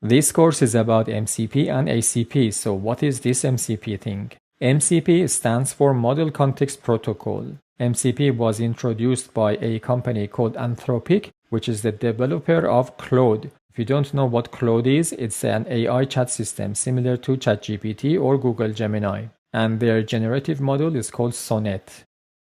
This course is about MCP and ACP, so what is this MCP thing? MCP stands for Model Context Protocol. MCP was introduced by a company called Anthropic, which is the developer of Claude. If you don't know what Claude is, it's an AI chat system similar to ChatGPT or Google Gemini. And their generative model is called Sonnet.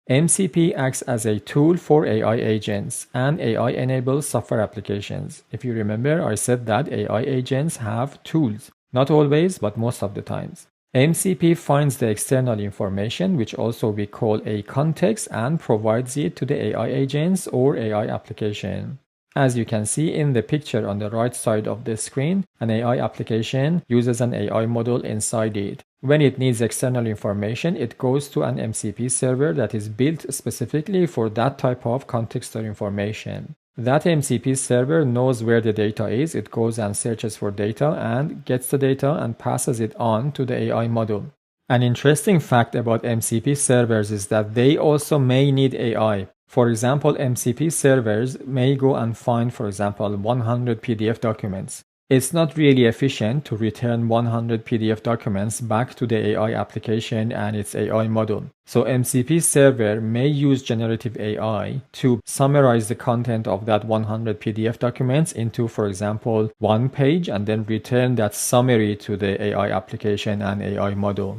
MCP acts as a tool for AI agents and AI-enabled software applications. If you remember, I said that AI agents have tools. Not always, but most of the times. MCP finds the external information, which also we call a context, and provides it to the AI agents or AI application. As you can see in the picture on the right side of the screen, an AI application uses an AI model inside it. When it needs external information, it goes to an MCP server that is built specifically for that type of context or information. That MCP server knows where the data is. It goes and searches for data and gets the data and passes it on to the AI model. An interesting fact about MCP servers is that they also may need AI. For example, MCP servers may go and find, for example, 100 PDF documents. It's not really efficient to return 100 PDF documents back to the AI application and its AI model. So MCP server may use generative AI to summarize the content of that 100 PDF documents into, for example, one page and then return that summary to the AI application and AI model.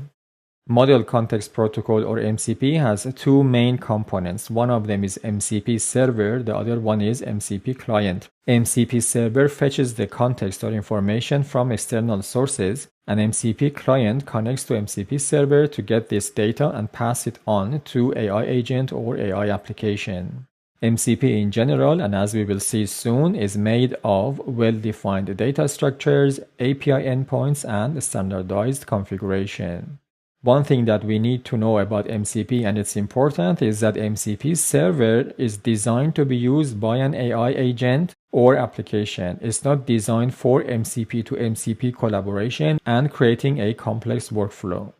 Model Context Protocol or MCP has two main components. One of them is MCP server, the other one is MCP client. MCP server fetches the context or information from external sources, and MCP client connects to MCP server to get this data and pass it on to AI agent or AI application. MCP in general, and as we will see soon, is made of well-defined data structures, API endpoints, and standardized configuration. One thing that we need to know about MCP, and it's important, is that MCP server is designed to be used by an AI agent or application. It's not designed for MCP to MCP collaboration and creating a complex workflow.